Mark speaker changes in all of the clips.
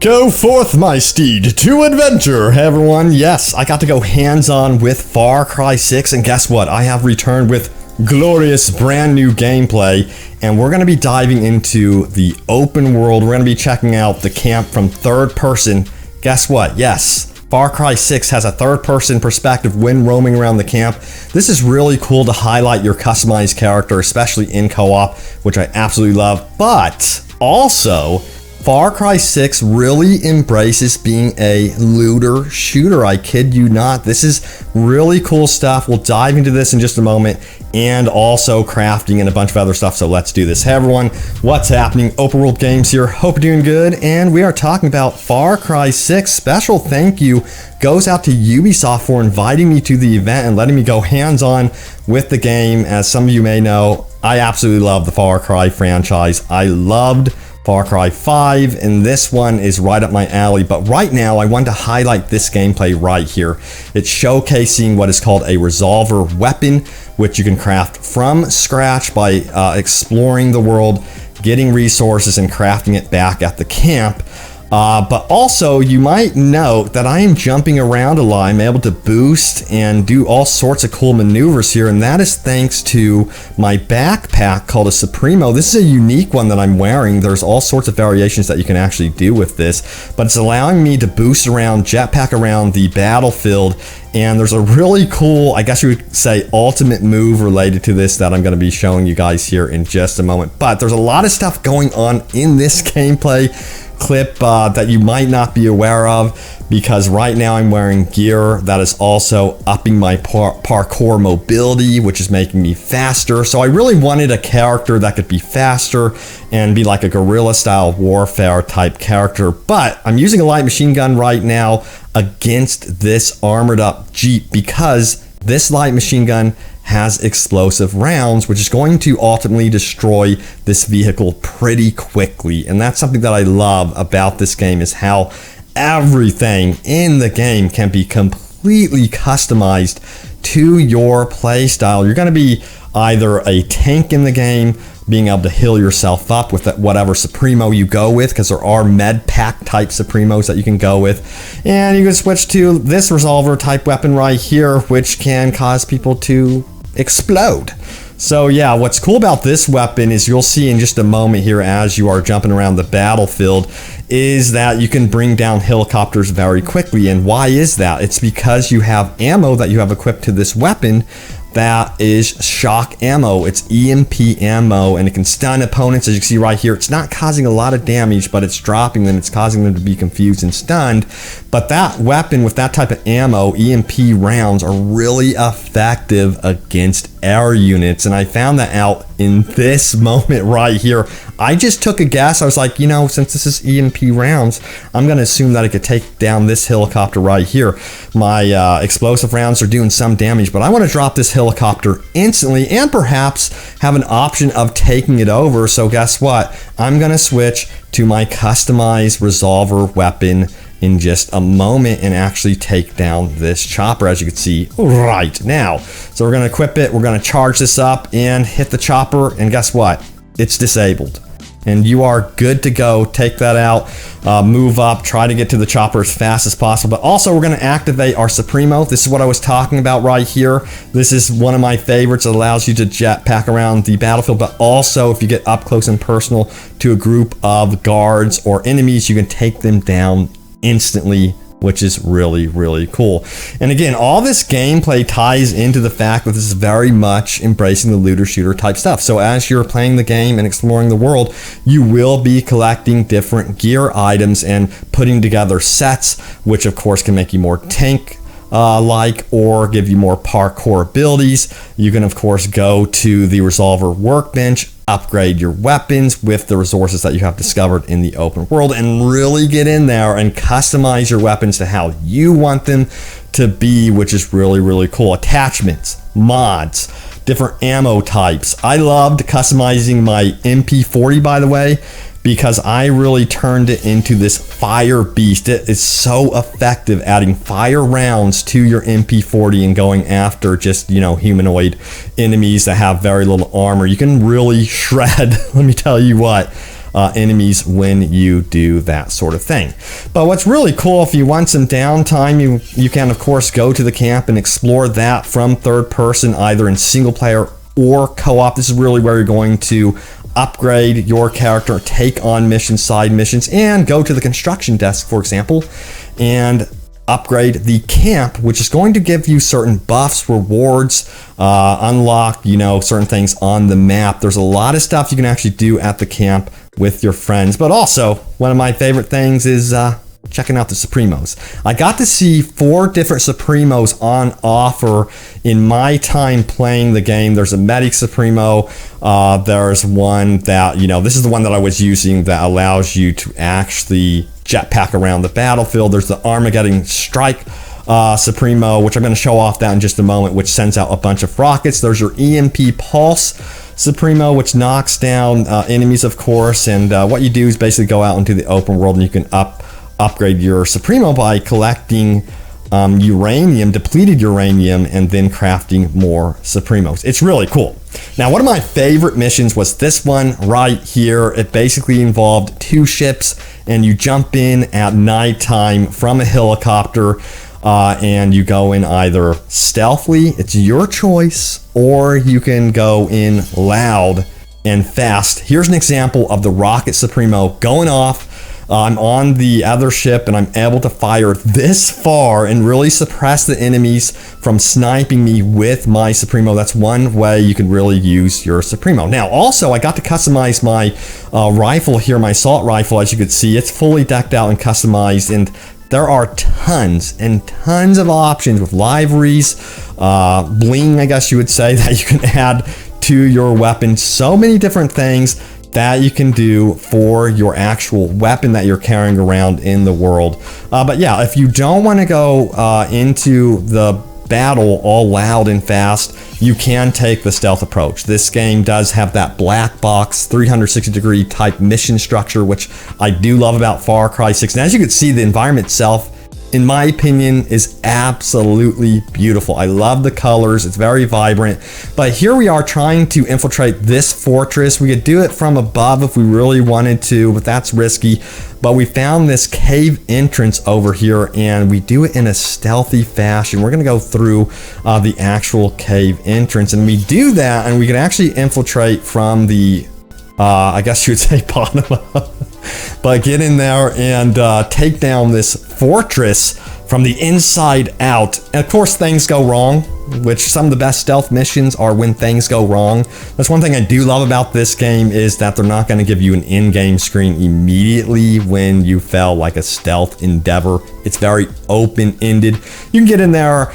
Speaker 1: Go forth, my steed, to adventure, everyone. Yes, I got to go hands-on with Far Cry 6, and guess what? I have returned with glorious brand new gameplay, and we're going to be diving into the open world. We're going to be checking out the camp from third person. Guess what? Yes, Far Cry 6 has a third-person perspective when roaming around the camp. This is really cool to highlight your customized character, especially in co-op, which I absolutely love. But also, Far Cry 6 really embraces being a looter shooter. I kid you not. This is really cool stuff. We'll dive into this in just a moment, and also crafting and a bunch of other stuff. So let's do this. Hey everyone, what's happening? Open World Games here. Hope you're doing good. And we are talking about Far Cry 6. Special thank you goes out to Ubisoft for inviting me to the event and letting me go hands-on with the game. As some of you may know, I absolutely love the Far Cry franchise. I loved Far Cry 5, and this one is right up my alley. But right now, I want to highlight this gameplay right here. It's showcasing what is called a resolver weapon, which you can craft from scratch by exploring the world, getting resources, and crafting it back at the camp. But also, you might note that I am jumping around a lot. I'm able to boost and do all sorts of cool maneuvers here, and that is thanks to my backpack called a Supremo. This is a unique one that I'm wearing. There's all sorts of variations that you can actually do with this, but it's allowing me to boost around, jetpack around the battlefield. And there's a really cool, I guess you would say, ultimate move related to this that I'm going to be showing you guys here in just a moment. But there's a lot of stuff going on in this gameplay clip that you might not be aware of, because right now I'm wearing gear that is also upping my parkour mobility, which is making me faster. So I really wanted a character that could be faster and be like a guerrilla style warfare type character. But I'm using a light machine gun right now against this armored up Jeep, because this light machine gun has explosive rounds, which is going to ultimately destroy this vehicle pretty quickly. And that's something that I love about this game, is how everything in the game can be completely customized to your play style. You're going to be either a tank in the game, being able to heal yourself up with whatever Supremo you go with, because there are med pack type Supremos that you can go with. And you can switch to this resolver type weapon right here, which can cause people to explode. So yeah, what's cool about this weapon is, you'll see in just a moment here as you are jumping around the battlefield, is that you can bring down helicopters very quickly. And why is that? It's because you have ammo that you have equipped to this weapon that is shock ammo. It's EMP ammo, and it can stun opponents. As you can see right here, it's not causing a lot of damage, but it's dropping them. It's causing them to be confused and stunned. But that weapon with that type of ammo, EMP rounds, are really effective against air units. And I found that out in this moment right here. I just took a guess. I was like, you know, since this is EMP rounds, I'm going to assume that I could take down this helicopter right here. My explosive rounds are doing some damage, but I want to drop this helicopter instantly and perhaps have an option of taking it over. So guess what? I'm going to switch to my customized resolver weapon in just a moment and actually take down this chopper, as you can see right now. So we're going to equip it, we're going to charge this up and hit the chopper, and guess what? It's disabled. And you are good to go. Take that out, move up, try to get to the chopper as fast as possible. But also, we're going to activate our Supremo. This is what I was talking about right here. This is one of my favorites. It allows you to jetpack around the battlefield, but also if you get up close and personal to a group of guards or enemies, you can take them down instantly, which is really, really cool. And again, all this gameplay ties into the fact that this is very much embracing the looter shooter type stuff. So as you're playing the game and exploring the world, you will be collecting different gear items and putting together sets, which of course can make you more tank like, or give you more parkour abilities. You can of course go to the resolver workbench, upgrade your weapons with the resources that you have discovered in the open world, and really get in there and customize your weapons to how you want them to be, which is really, really cool. Attachments, mods, different ammo types. I loved customizing my MP40, by the way, because I really turned it into this fire beast. It is so effective adding fire rounds to your MP40 and going after just, you know, humanoid enemies that have very little armor. You can really shred, let me tell you what. enemies when you do that sort of thing. But what's really cool, if you want some downtime, you can of course go to the camp and explore that from third person, either in single player or co-op. This is really where you're going to upgrade your character, take on missions, side missions, and go to the construction desk, for example, and upgrade the camp, which is going to give you certain buffs, rewards, unlock, certain things on the map. There's a lot of stuff you can actually do at the camp with your friends. But also, one of my favorite things is checking out the Supremos. I got to see 4 different Supremos on offer in my time playing the game. There's a Medic Supremo. There's one that, this is the one that I was using that allows you to actually jetpack around the battlefield. There's the Armageddon Strike Supremo, which I'm going to show off that in just a moment, which sends out a bunch of rockets. There's your EMP Pulse Supremo, which knocks down enemies, of course. And what you do is basically go out into the open world and you can upgrade your Supremo by collecting uranium, depleted uranium, and then crafting more Supremos. It's really cool. Now, one of my favorite missions was this one right here. It basically involved 2 ships, and you jump in at nighttime from a helicopter, and you go in either stealthily, it's your choice, or you can go in loud and fast. Here's an example of the Rocket Supremo going off. I'm on the other ship and I'm able to fire this far and really suppress the enemies from sniping me with my Supremo. That's one way you can really use your Supremo. Now, also, I got to customize my rifle here, my assault rifle. As you can see, it's fully decked out and customized, and there are tons and tons of options with liveries, bling, I guess you would say, that you can add to your weapon. So many different things that you can do for your actual weapon that you're carrying around in the world. But yeah, if you don't want to go into the battle all loud and fast, you can take the stealth approach. This game does have that black box 360-degree type mission structure, which I do love about Far Cry 6. And as you can see, the environment itself, in my opinion, is absolutely beautiful. I love the colors. It's very vibrant. But here we are trying to infiltrate this fortress. We could do it from above if we really wanted to, but that's risky. But we found this cave entrance over here, and we do it in a stealthy fashion. We're going to go through the actual cave entrance, and we do that, and we can actually infiltrate from the I guess you would say bottom up. But get in there and take down this fortress from the inside out. And of course, things go wrong, which some of the best stealth missions are when things go wrong. That's one thing I do love about this game, is that they're not going to give you an in-game screen immediately when you fail like a stealth endeavor. It's very open-ended. You can get in there,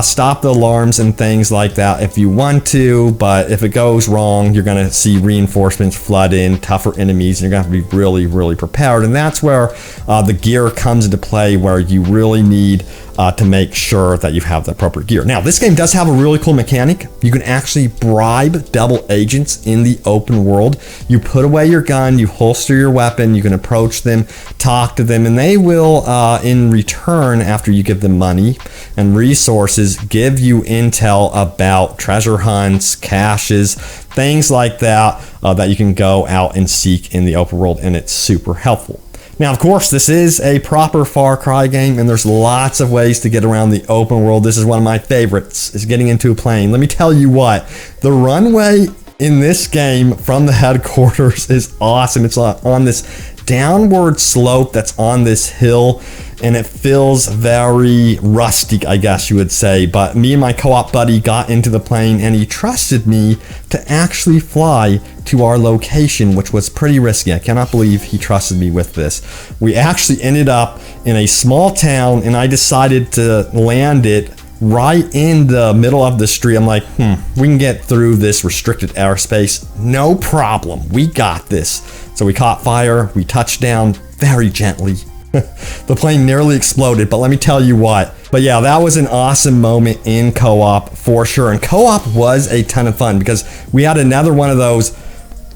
Speaker 1: stop the alarms and things like that if you want to, but if it goes wrong, you're going to see reinforcements flood in, tougher enemies, and you're going to have to be really, really prepared. And that's where the gear comes into play, where you really need to make sure that you have the appropriate gear. Now, this game does have a really cool mechanic. You can actually bribe double agents in the open world. You put away your gun, you holster your weapon, you can approach them, talk to them, and they will, in return, after you give them money and resources, give you intel about treasure hunts, caches, things like that, that you can go out and seek in the open world, and it's super helpful. Now, of course, this is a proper Far Cry game, and there's lots of ways to get around the open world. This is one of my favorites, is getting into a plane. Let me tell you what, the runway in this game from the headquarters is awesome. It's on this downward slope that's on this hill, and it feels very rustic, I guess you would say. But me and my co-op buddy got into the plane, and he trusted me to actually fly to our location, which was pretty risky. I cannot believe he trusted me with this. We actually ended up in a small town, and I decided to land it right in the middle of the street. I'm like, we can get through this restricted airspace, no problem. We got this. So we caught fire, we touched down very gently. The plane nearly exploded, but let me tell you what. But yeah, that was an awesome moment in co-op for sure. And co-op was a ton of fun, because we had another one of those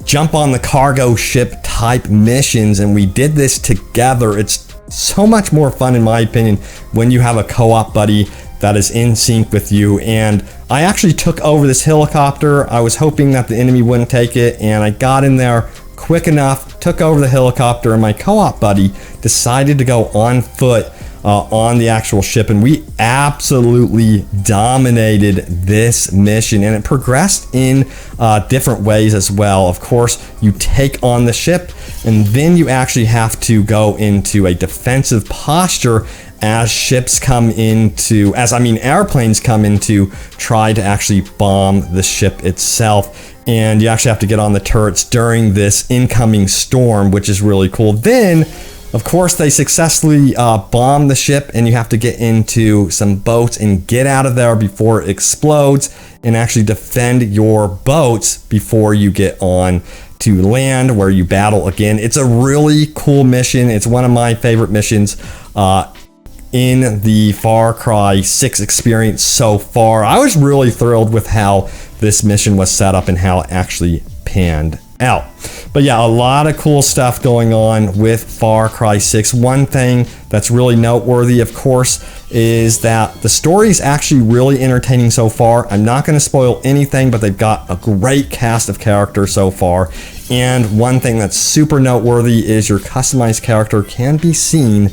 Speaker 1: jump on the cargo ship type missions, and we did this together. It's so much more fun, in my opinion, when you have a co-op buddy that is in sync with you. And I actually took over this helicopter. I was hoping that the enemy wouldn't take it, and I got in there quick enough took over the helicopter, and my co-op buddy decided to go on foot on the actual ship, and we absolutely dominated this mission, and it progressed in different ways as well. Of course, you take on the ship, and then you actually have to go into a defensive posture as airplanes come in to try to actually bomb the ship itself. And you actually have to get on the turrets during this incoming storm, which is really cool. Then, of course, they successfully bomb the ship, and you have to get into some boats and get out of there before it explodes, and actually defend your boats before you get on to land, where you battle again. It's a really cool mission. It's one of my favorite missions in the Far Cry 6 experience so far. I was really thrilled with how this mission was set up and how it actually panned out. But yeah, a lot of cool stuff going on with Far Cry 6. One thing that's really noteworthy, of course, is that the story is actually really entertaining so far. I'm not going to spoil anything, but they've got a great cast of characters so far. And one thing that's super noteworthy is your customized character can be seen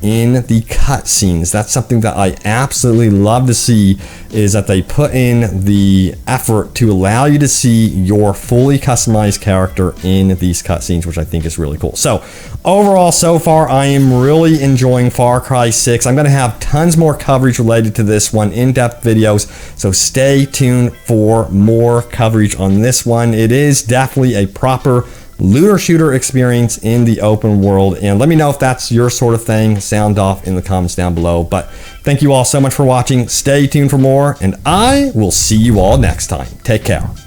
Speaker 1: in the cutscenes. That's something that I absolutely love to see, is that they put in the effort to allow you to see your fully customized character in these cutscenes, which I think is really cool. So overall, so far, I am really enjoying Far Cry 6. I'm going to have tons more coverage related to this one, in-depth videos, so stay tuned for more coverage on this one. It is definitely a proper looter shooter experience in the open world, and let me know if that's your sort of thing. Sound off in the comments down below. But thank you all so much for watching. Stay tuned for more, and I will see you all next time. Take care.